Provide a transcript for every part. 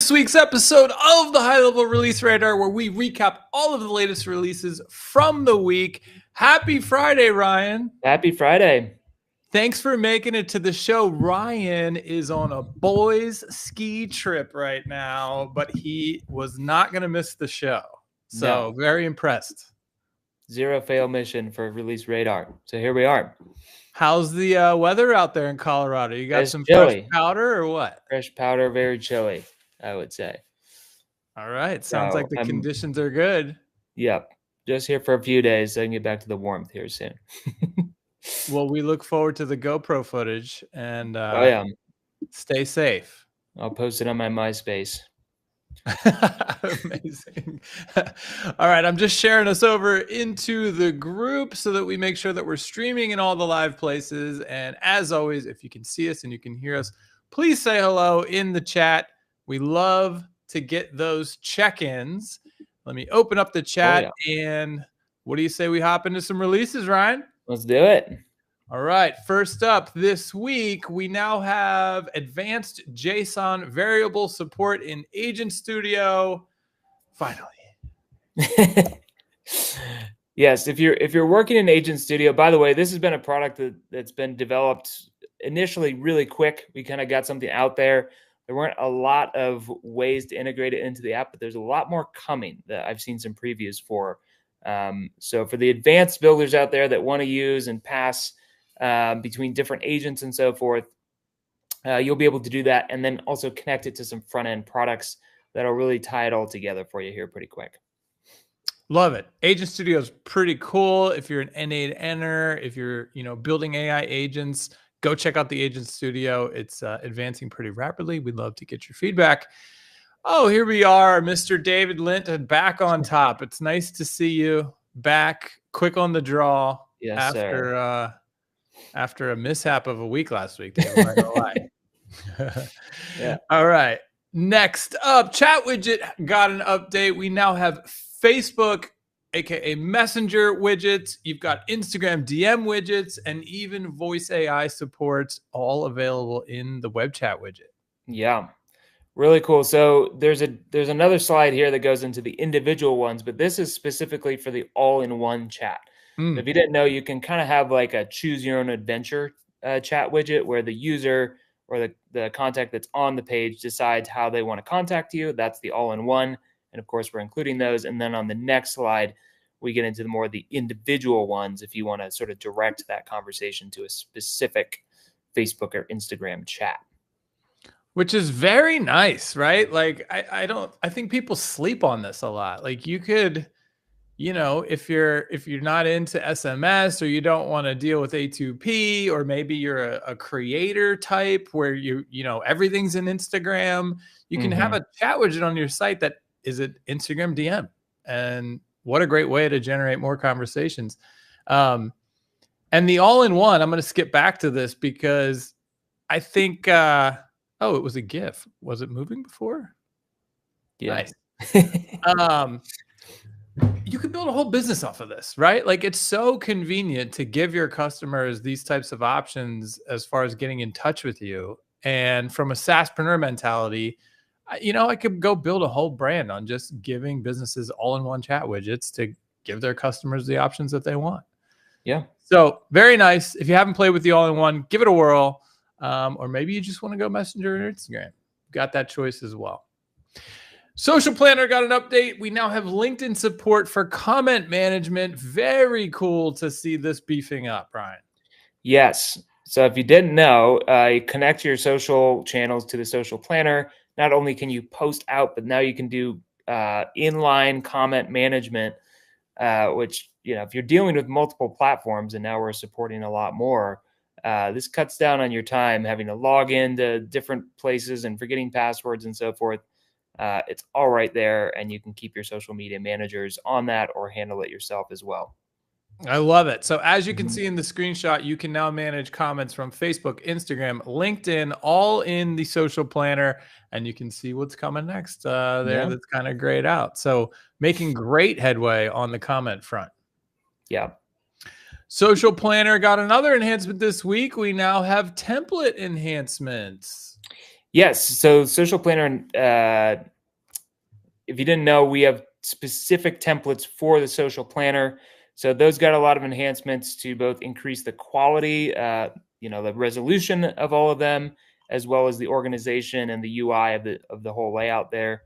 this week's episode of the High Level Release Radar, where we recap all of the latest releases from the week. Happy Friday, Ryan. Happy Friday. Thanks for making it to the show. Ryan is on a boys' ski trip right now, but he was not going to miss the show. So very impressed. Zero fail mission for Release Radar. So here we are. How's the weather out there in Colorado? You got some chilly. Fresh powder or what? Fresh powder, very chilly, I would say. All right. Sounds like the conditions are good. Yep. Just here for a few days so I can get back to the warmth here soon. Well, we look forward to the GoPro footage and stay safe. I'll post it on my MySpace. Amazing. All right, I'm just sharing us over into the group so that we make sure that we're streaming in all the live places. And as always, if you can see us and you can hear us, please say hello in the chat. We love to get those check-ins. Let me open up the chat. And what do you say we hop into some releases, Ryan? Let's do it. All right. First up this week, we now have advanced JSON variable support in Agent Studio. Finally. Yes. If you're working in Agent Studio, by the way, this has been a product that's been developed initially really quick. We kind of got something out there. There weren't a lot of ways to integrate it into the app, but there's a lot more coming that I've seen some previews for. So for the advanced builders out there that want to use and pass between different agents and so forth, you'll be able to do that and then also connect it to some front-end products that'll really tie it all together for you here pretty quick. Love it. Agent Studio is pretty cool. If you're an N8Ner, if you're building AI agents, go check out the Agent Studio. It's advancing pretty rapidly. We'd love to get your feedback. Oh, here we are, Mr. David Linton, back on top. It's nice to see you back, quick on the draw. Yes, sir. After a mishap of a week last week, David, I'm not gonna lie. Yeah. All right. Next up, Chat Widget got an update. We now have Facebook, aka Messenger widgets. You've got Instagram DM widgets, and even voice AI supports, all available in the web chat widget. Yeah. Really cool. So there's another slide here that goes into the individual ones, but this is specifically for the all-in-one chat. So if you didn't know, you can kind of have like a choose your own adventure chat widget where the user or the contact that's on the page decides how they want to contact you. That's the all-in-one. And of course, we're including those. And then on the next slide, we get into more of the individual ones if you want to sort of direct that conversation to a specific Facebook or Instagram chat. Which is very nice, right? Like I think people sleep on this a lot. Like you could, if you're not into SMS or you don't want to deal with A2P, or maybe you're a creator type where everything's in Instagram, you can have a chat widget on your site that is an Instagram DM. And what a great way to generate more conversations. And the all-in-one, I'm going to skip back to this because I think it was a GIF. Was it moving before? Yeah. Nice. You could build a whole business off of this, right? Like it's so convenient to give your customers these types of options as far as getting in touch with you. And from a SaaSpreneur mentality, I could go build a whole brand on just giving businesses all-in-one chat widgets to give their customers the options that they want. Yeah. So very nice. If you haven't played with the all-in-one, give it a whirl. Or maybe you just want to go Messenger or Instagram. Got that choice as well. Social Planner got an update. We now have LinkedIn support for comment management. Very cool to see this beefing up, Brian. Yes. So if you didn't know, you connect your social channels to the Social Planner. Not only can you post out, but now you can do inline comment management, which, if you're dealing with multiple platforms, and now we're supporting a lot more, this cuts down on your time having to log into different places and forgetting passwords and so forth. It's all right there, and you can keep your social media managers on that or handle it yourself as well. I love it. So as you can see in the screenshot, you can now manage comments from Facebook, Instagram, LinkedIn, all in the Social Planner, and you can see what's coming next That's kind of grayed out. So making great headway on the comment front. Yeah. Social Planner got another enhancement this week. We now have template enhancements. Yes. So Social Planner, if you didn't know, we have specific templates for the Social Planner. So those got a lot of enhancements to both increase the quality, the resolution of all of them, as well as the organization and the UI of the whole layout there.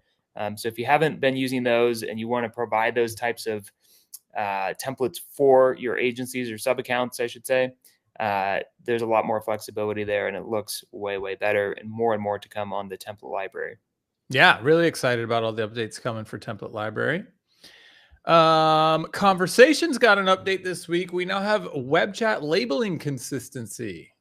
So if you haven't been using those and you want to provide those types of templates for your agencies or sub accounts, I should say, there's a lot more flexibility there, and it looks way, way better, and more to come on the template library. Yeah, really excited about all the updates coming for template library. Conversations got an update this week. We now have web chat labeling consistency.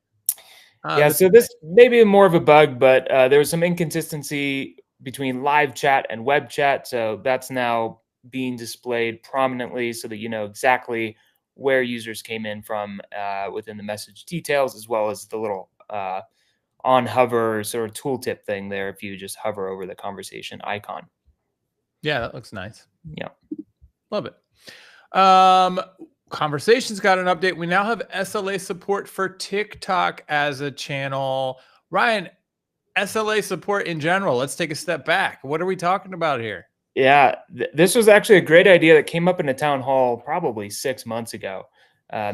Yeah, This so this may be more of a bug, but there was some inconsistency between live chat and web chat. So that's now being displayed prominently so that you know exactly where users came in from within the message details, as well as the little on hover sort of tooltip thing there if you just hover over the conversation icon. Yeah, that looks nice. Yeah. Love it. Conversations got an update. We now have SLA support for TikTok as a channel. Ryan, SLA support in general. Let's take a step back. What are we talking about here? Yeah, this was actually a great idea that came up in a town hall probably 6 months ago,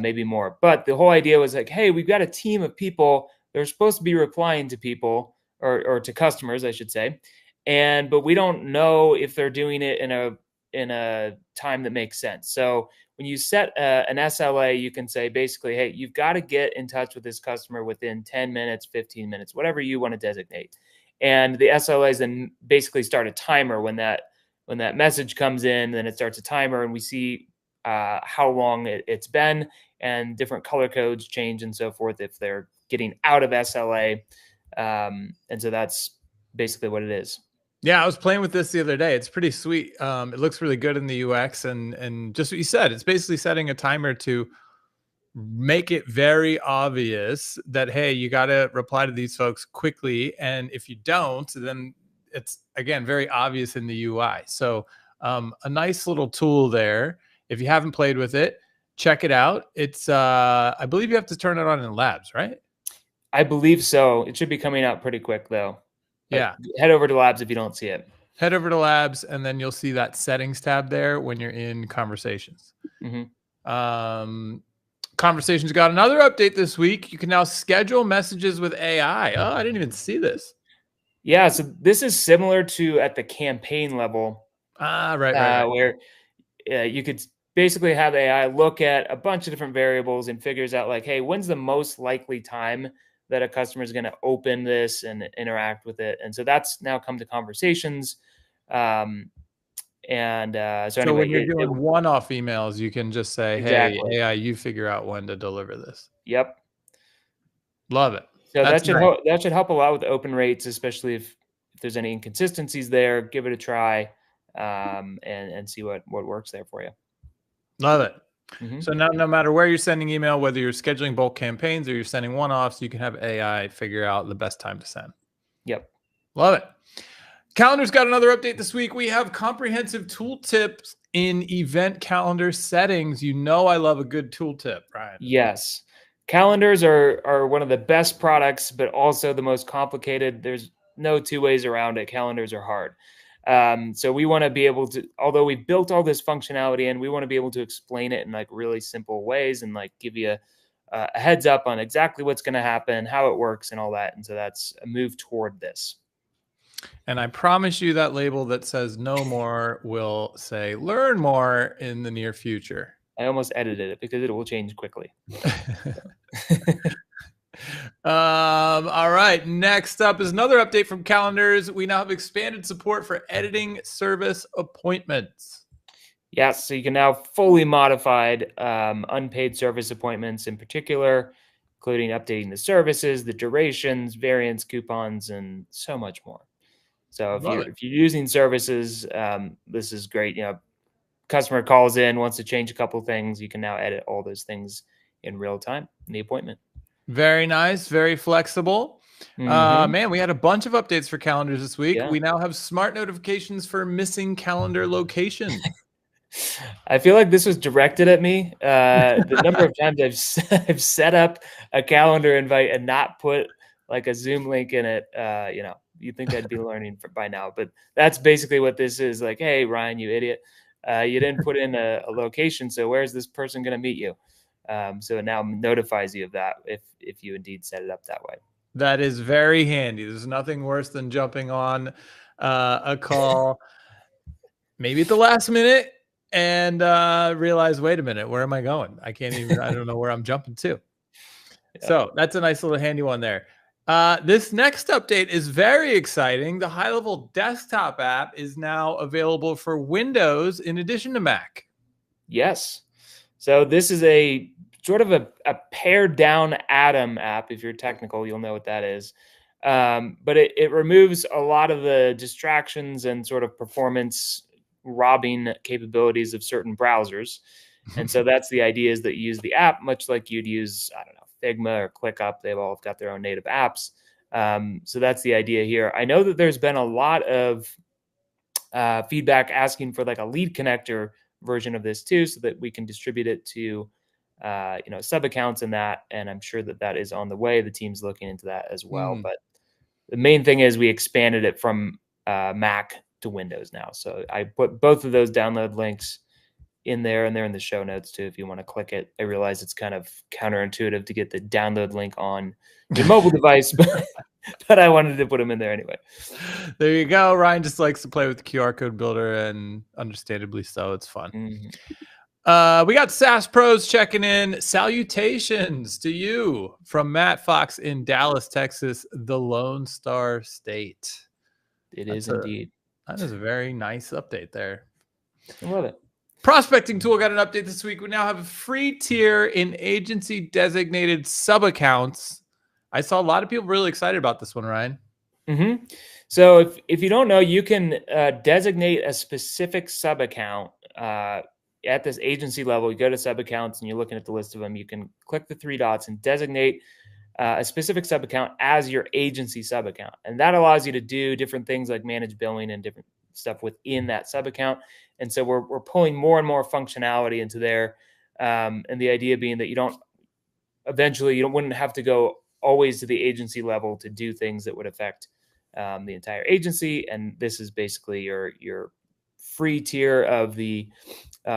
maybe more. But the whole idea was like, hey, we've got a team of people. They're supposed to be replying to people or to customers, I should say, but we don't know if they're doing it in a time that makes sense. So when you set an SLA, you can say basically, hey, you've got to get in touch with this customer within 10 minutes, 15 minutes, whatever you want to designate. And the SLAs then basically start a timer when that message comes in, then it starts a timer, and we see how long it's been, and different color codes change and so forth if they're getting out of SLA. And so that's basically what it is. Yeah, I was playing with this the other day. It's pretty sweet. It looks really good in the UX, and just what you said, it's basically setting a timer to make it very obvious that, hey, you got to reply to these folks quickly, and if you don't, then it's again very obvious in the UI. So a nice little tool there. If you haven't played with it, check it out. It's I believe you have to turn it on in labs, right? I believe so. It should be coming out pretty quick though. But Yeah. head over to labs if you don't see it. Head over to labs, and then you'll see that settings tab there when you're in conversations. Conversations got another update this week. You can now schedule messages with AI. Oh, I didn't even see this. Yeah, so this is similar to at the campaign level. Right. Where you could basically have AI look at a bunch of different variables and figures out like, hey, when's the most likely time that a customer is going to open this and interact with it? And so that's now come to conversations. So anyway, when you're doing one-off emails, you can just say, exactly. hey, AI, you figure out when to deliver this. Yep. Love it. So that should help a lot with open rates, especially if there's any inconsistencies there. Give it a try and see what works there for you. Love it. So now, no matter where you're sending email, whether you're scheduling bulk campaigns or you're sending one-offs, you can have AI figure out the best time to send. Yep. Love it. Calendar's got another update this week. We have comprehensive tooltips in event calendar settings. You know I love a good tooltip, Brian. Yes. Calendars are one of the best products, but also the most complicated. There's no two ways around it. Calendars are hard. So we want to be able to, although we built all this functionality in, we want to be able to explain it in like really simple ways and like give you a heads up on exactly what's going to happen, how it works, and all that. And so that's a move toward this. And I promise you that label that says no more will say learn more in the near future. I almost edited it because it will change quickly. All right. Next up is another update from calendars. We now have expanded support for editing service appointments. Yes, so you can now fully modified unpaid service appointments in particular, including updating the services, the durations, variants, coupons, and so much more. So if you're using services, this is great. Customer calls in, wants to change a couple of things, you can now edit all those things in real time in the appointment. Very nice, very flexible. Man, we had a bunch of updates for calendars this week. Yeah. We now have smart notifications for missing calendar locations. I feel like this was directed at me. The number of times I've set up a calendar invite and not put like a Zoom link in it, you'd think I'd be learning by now, but that's basically what this is. Like, hey, Ryan, you idiot. You didn't put in a location. So where's this person going to meet you? So it now notifies you of that if you indeed set it up that way. That is very handy. There's nothing worse than jumping on a call, maybe at the last minute, and realize, wait a minute, where am I going? I don't know where I'm jumping to. Yeah. So that's a nice little handy one there. This next update is very exciting. The HighLevel desktop app is now available for Windows in addition to Mac. Yes. So this is a sort of a pared down Atom app. If you're technical, you'll know what that is. But it removes a lot of the distractions and sort of performance robbing capabilities of certain browsers. And so that's the idea, is that you use the app much like you'd use, I don't know, Figma or ClickUp. They've all got their own native apps. So that's the idea here. I know that there's been a lot of feedback asking for like a lead connector version of this too, so that we can distribute it to sub accounts and that. And I'm sure that that is on the way. The team's looking into that as well. But the main thing is we expanded it from Mac to Windows now. So I put both of those download links in there, and they're in the show notes too if you want to click it. I realize it's kind of counterintuitive to get the download link on your mobile device, but I wanted to put them in there anyway. There you go. Ryan just likes to play with the QR code builder, and understandably so. It's fun. We got SaaS pros checking in. Salutations to you from Matt Fox in Dallas, Texas, the Lone Star State. It is indeed. That is a very nice update there. I love it. Prospecting Tool got an update this week. We now have a free tier in agency designated sub accounts. I saw a lot of people really excited about this one, Ryan. So if you don't know, you can designate a specific sub account at this agency level. You go to sub accounts and you're looking at the list of them. You can click the three dots and designate a specific sub account as your agency sub account. And that allows you to do different things like manage billing and different stuff within that sub account. And so we're pulling more and more functionality into there. And the idea being that you wouldn't have to go always to the agency level to do things that would affect the entire agency. And this is basically your free tier of the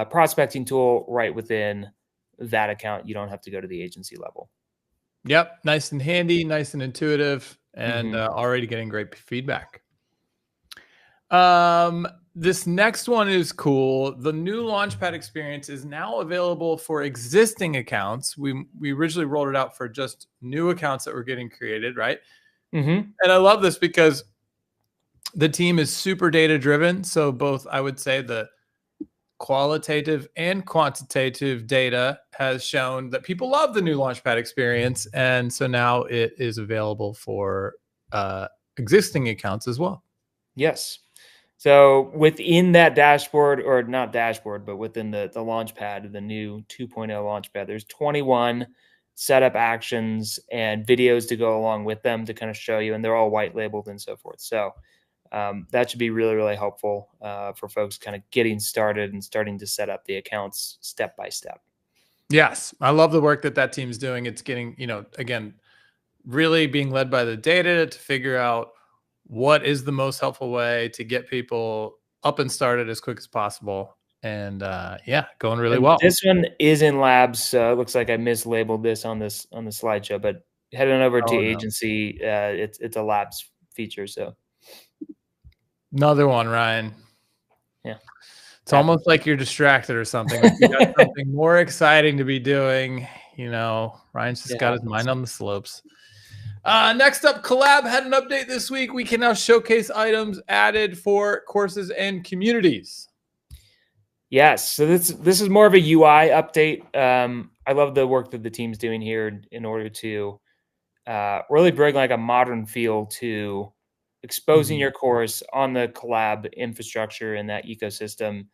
prospecting tool right within that account. You don't have to go to the agency level. Yep. Nice and handy, nice and intuitive, and already getting great feedback. This next one is cool. The new Launchpad experience is now available for existing accounts. We originally rolled it out for just new accounts that were getting created, right? And I love this because the team is super data driven. So both, I would say, the qualitative and quantitative data has shown that people love the new Launchpad experience. And so now it is available for existing accounts as well. Yes. So within that dashboard, or not dashboard, but within the Launchpad, the new 2.0 Launchpad, there's 21 setup actions and videos to go along with them to kind of show you, and they're all white labeled and so forth. So that should be really, really helpful for folks kind of getting started and starting to set up the accounts step by step. Yes. I love the work that team's doing. It's getting, again, really being led by the data to figure out what is the most helpful way to get people up and started as quick as possible. And going really well. This one is in labs. So it looks like I mislabeled this on the slideshow, but head on over to agency. It's a labs feature. So another one, Ryan. Yeah. It's almost like you're distracted or something. Like you got something more exciting to be doing. Ryan's just got his mind on the slopes. Next up, Collab had an update this week. We can now showcase items added for courses and communities. Yes. So this is more of a UI update. I love the work that the team's doing here in order to really bring like a modern feel to exposing your course on the Collab infrastructure and that ecosystem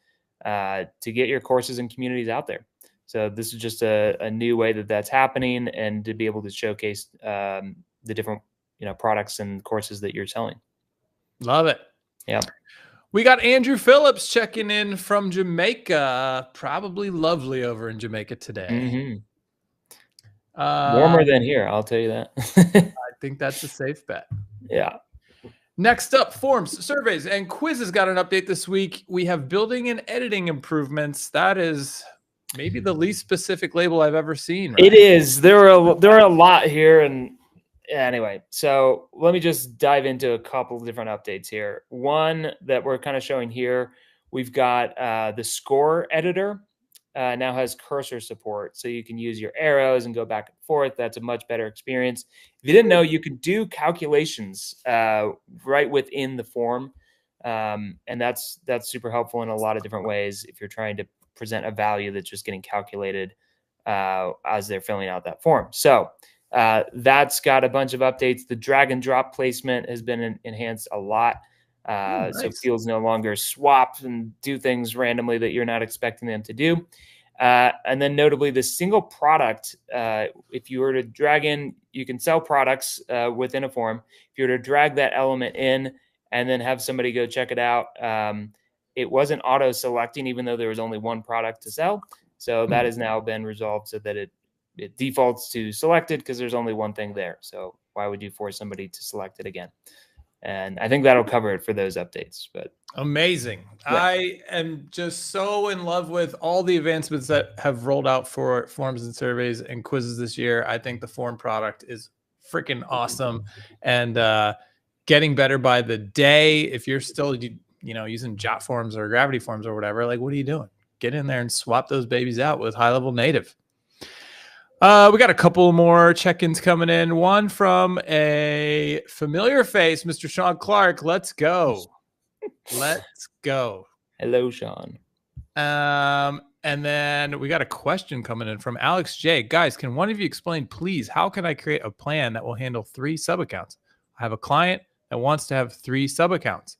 to get your courses and communities out there. So this is just a new way that's happening, and to be able to showcase the different products and courses that you're selling. Love it. Yeah. We got Andrew Phillips checking in from Jamaica. Probably lovely over in Jamaica today. Warmer than here, I'll tell you that. I think that's a safe bet. Yeah. Next up, forms, surveys, and quizzes got an update this week. We have building and editing improvements. That is maybe the least specific label I've ever seen. Right? It is. There are a lot here, and anyway, so let me just dive into a couple of different updates here. One that we're kind of showing here, we've got the score editor now has cursor support, so you can use your arrows and go back and forth. That's a much better experience. If you didn't know, you could do calculations right within the form, and that's super helpful in a lot of different ways if you're trying to present a value that's just getting calculated as they're filling out that form. So that's got a bunch of updates. The drag and drop placement has been enhanced a lot. Nice. So fields no longer swap and do things randomly that you're not expecting them to do. And then notably the single product, if you were to drag in, you can sell products within a form. If you were to drag that element in and then have somebody go check it out, it wasn't auto selecting, even though there was only one product to sell. So that has now been resolved so that it defaults to selected because there's only one thing there. So why would you force somebody to select it again? And I think that'll cover it for those updates. But amazing. Yeah. I am just so in love with all the advancements that have rolled out for forms and surveys and quizzes this year. I think the form product is freaking awesome and getting better by the day. If you're still, using Jot forms or Gravity forms or whatever, like, what are you doing? Get in there and swap those babies out with HighLevel Native. We got a couple more check-ins coming in. One from a familiar face, Mr. Sean Clark. Let's go. Let's go. Hello, Sean. And then we got a question coming in from Alex J. Guys, can one of you explain, please, how can I create a plan that will handle 3 sub-accounts? I have a client that wants to have 3 sub-accounts.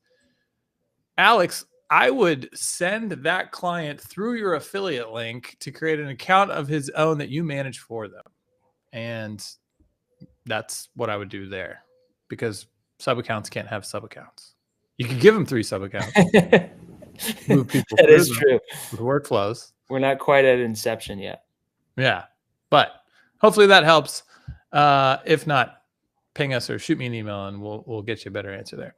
Alex, I would send that client through your affiliate link to create an account of his own that you manage for them. And that's what I would do there, because sub-accounts can't have sub-accounts. You could give them 3 sub-accounts. Move people that is true. With workflows. We're not quite at inception yet. Yeah. But hopefully that helps. If not, ping us or shoot me an email and we'll get you a better answer there.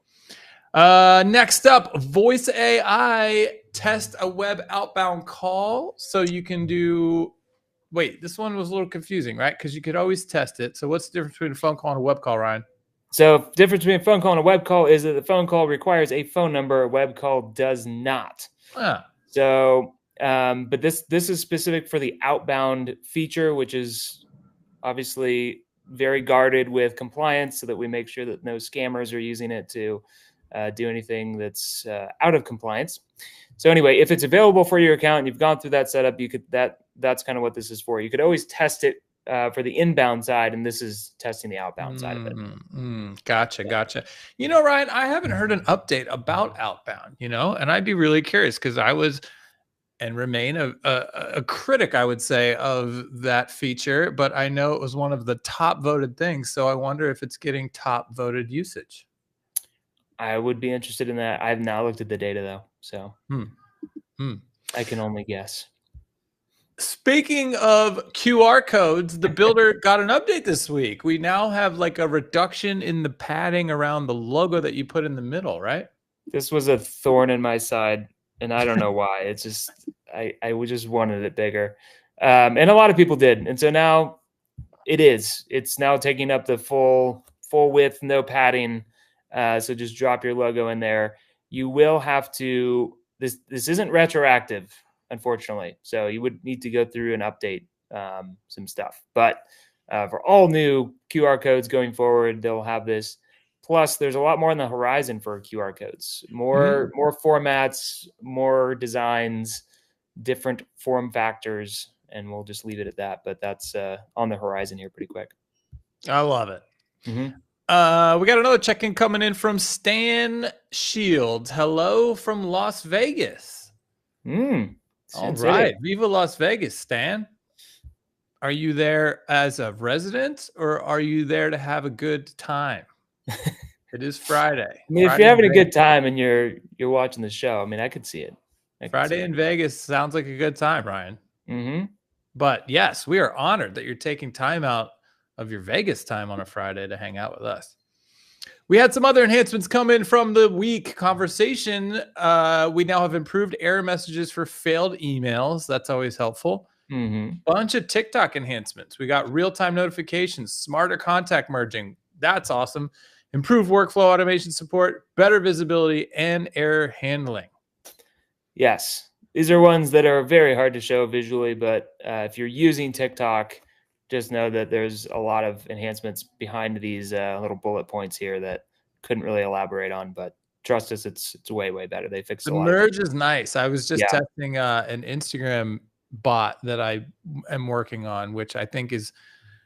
Next up, Voice AI test a web outbound call. So you can do, wait, this one was a little confusing, right? Because you could always test it. So what's the difference between a phone call and a web call, Ryan? So difference between a phone call and a web call is that the phone call requires a phone number, a web call does not. So, but this is specific for the outbound feature, which is obviously very guarded with compliance so that we make sure that no scammers are using it to do anything that's out of compliance. So anyway, if it's available for your account and you've gone through that setup, you could that's kind of what this is for. You could always test it for the inbound side, and this is testing the outbound side of it. Gotcha. Ryan, I haven't heard an update about outbound, and I'd be really curious because I was and remain a critic, I would say, of that feature, but I know it was one of the top voted things. So I wonder if it's getting top voted usage. I would be interested in that. I've not looked at the data though, so I can only guess. Speaking of QR codes, the builder got an update this week. We now have like a reduction in the padding around the logo that you put in the middle, right? This was a thorn in my side, and I don't know why. It's just I just wanted it bigger, and a lot of people did, and so now it's now taking up the full width, no padding. So just drop your logo in there. You will have to. This isn't retroactive, unfortunately. So you would need to go through and update some stuff. But for all new QR codes going forward, they'll have this. Plus, there's a lot more on the horizon for QR codes. More formats, more designs, different form factors, and we'll just leave it at that. But that's on the horizon here pretty quick. I love it. We got another check-in coming in from Stan Shields. Hello from Las Vegas. All right. Viva Las Vegas, Stan. Are you there as a resident or are you there to have a good time? It is Friday. I mean, if you're having a good time and you're watching the show, I mean, I could see it. Friday in Vegas sounds like a good time, Ryan. But yes, we are honored that you're taking time out of your Vegas time on a Friday to hang out with us. We had some other enhancements come in from the week conversation. We now have improved error messages for failed emails. That's always helpful. Bunch of TikTok enhancements. We got real-time notifications, smarter contact merging. That's awesome. Improved workflow automation support, better visibility, and error handling. Yes. These are ones that are very hard to show visually, but if you're using TikTok, just know that there's a lot of enhancements behind these little bullet points here that couldn't really elaborate on, but trust us, it's way, way better. They fixed The a lot of merge is nice. I was just Yeah. testing an Instagram bot that I am working on, which I think is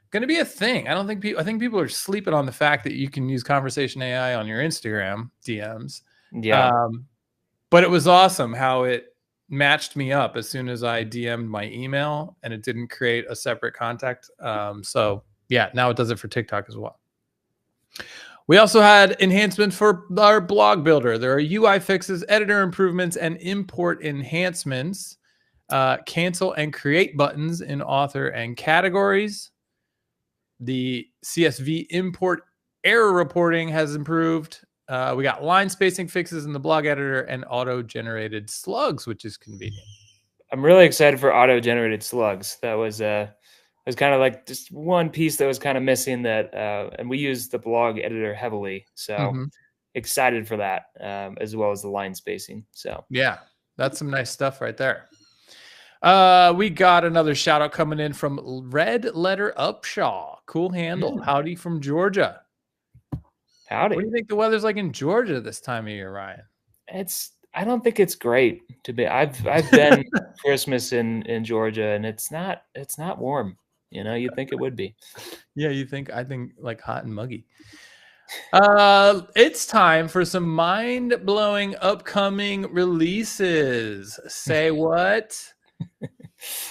going to be a thing. I think people are sleeping on the fact that you can use conversation AI on your Instagram DMs. Yeah. But it was awesome how it matched me up as soon as I DM'd my email, and it didn't create a separate contact. So yeah, now it does it for TikTok as well. We also had enhancements for our blog builder. There are UI fixes, editor improvements, and import enhancements. Cancel and create buttons in author and categories. The CSV import error reporting has improved. We got line spacing fixes in the blog editor and auto-generated slugs, which is convenient. I'm really excited for auto-generated slugs. That was kind of like just one piece that was kind of missing that, and we use the blog editor heavily. So excited for that, as well as the line spacing. So yeah, that's some nice stuff right there. We got another shout out coming in from Red Letter Upshaw. Cool handle. Howdy from Georgia. Howdy. What do you think the weather's like in Georgia this time of year, Ryan? I don't think it's great to be. I've been Christmas in Georgia, and it's not warm. You know, you'd think it would be. Yeah, I think like hot and muggy. It's time for some mind-blowing upcoming releases. Say what?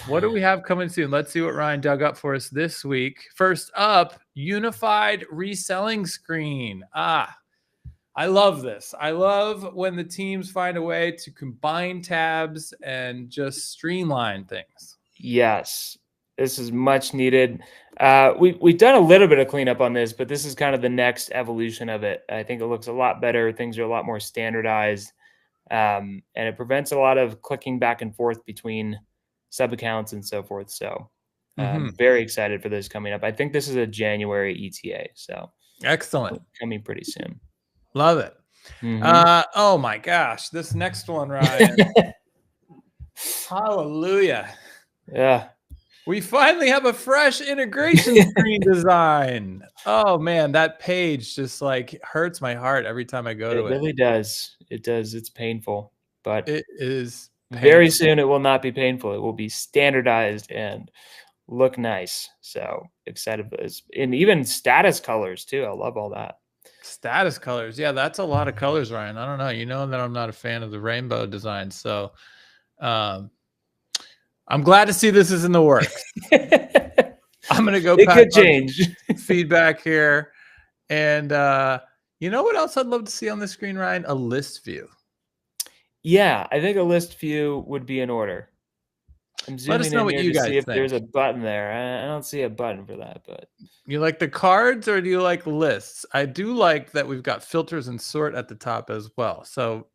What do we have coming soon? Let's see what Ryan dug up for us this week. First up, unified reselling screen. I love this. I love when the teams find a way to combine tabs and just streamline things. Yes, this is much needed. We've done a little bit of cleanup on this, but this is kind of the next evolution of it. I think it looks a lot better. Things are a lot more standardized, and it prevents a lot of clicking back and forth between sub accounts and so forth. So I'm very excited for this coming up. I think this is a January ETA. So excellent. Coming pretty soon. Love it. Oh my gosh. This next one, Ryan. Hallelujah. Yeah. We finally have a fresh integration screen design. Oh man, that page just like hurts my heart every time I go to it. It really does. It does. It's painful, but it is painful. Very soon it will not be painful. It will be standardized and look nice. So excited for this. And even status colors too. I love all that. Status colors. Yeah, that's a lot of colors, Ryan. I don't know. You know that I'm not a fan of the rainbow design. So I'm glad to see this is in the works. I'm going to go it could change feedback here. And you know what else I'd love to see on the screen, Ryan? A list view. Yeah, I think a list view would be in order. I'm zooming Let us know what you guys see if think. there's a button there. I don't see a button for that, but you like the cards or do you like lists? I do like that we've got filters and sort at the top as well. So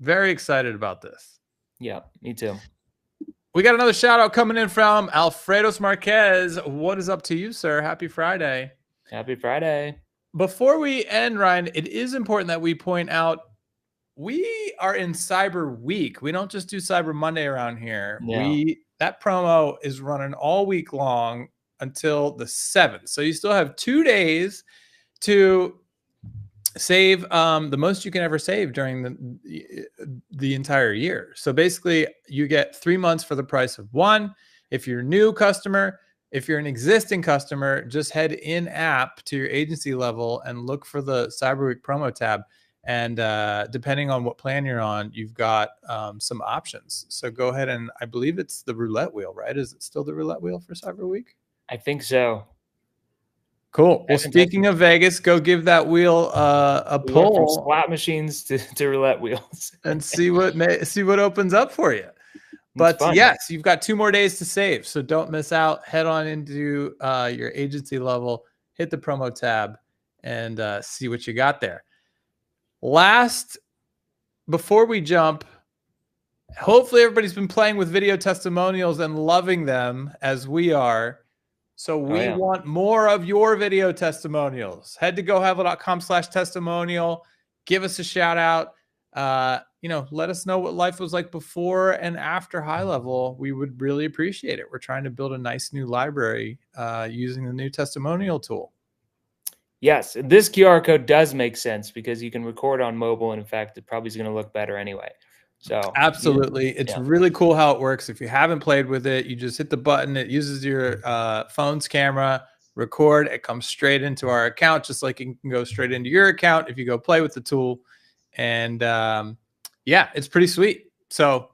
very excited about this. Yeah, me too. We got another shout out coming in from Alfredos Marquez. What is up to you, sir? Happy Friday. Happy Friday. Before we end, Ryan, it is important that we point out we are in Cyber Week. We don't just do Cyber Monday around here. No. That promo is running all week long until the 7th. So you still have 2 days to save the most you can ever save during the entire year. So basically, you get 3 months for the price of one. If you're a new customer, if you're an existing customer, just head in app to your agency level and look for the Cyber Week promo tab. And depending on what plan you're on, you've got some options. So go ahead and I believe it's the roulette wheel, right? Is it still the roulette wheel for Cyber Week? I think so. Cool. Well, speaking of Vegas, go give that wheel a pull. From slot machines to roulette wheels and see what opens up for you. But yes, you've got 2 more days to save. So don't miss out. Head on into your agency level, hit the promo tab, and see what you got there. Before we jump, hopefully everybody's been playing with video testimonials and loving them as we are. So we want more of your video testimonials. Head to GoHighLevel.com/testimonial. Give us a shout out. Let us know what life was like before and after HighLevel. We would really appreciate it. We're trying to build a nice new library using the new testimonial tool. Yes, this QR code does make sense because you can record on mobile, and in fact, it probably is going to look better anyway. So absolutely, it's really cool how it works. If you haven't played with it, you just hit the button. It uses your phone's camera, record. It comes straight into our account, just like it can go straight into your account if you go play with the tool. And yeah, it's pretty sweet. So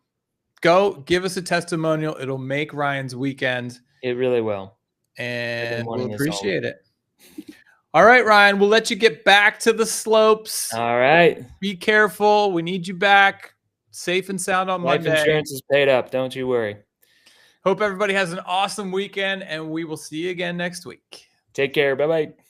go give us a testimonial. It'll make Ryan's weekend. It really will. And we'll appreciate it. All right, Ryan, we'll let you get back to the slopes. All right. Be careful. We need you back safe and sound on Monday. Life insurance is paid up. Don't you worry. Hope everybody has an awesome weekend, and we will see you again next week. Take care. Bye-bye.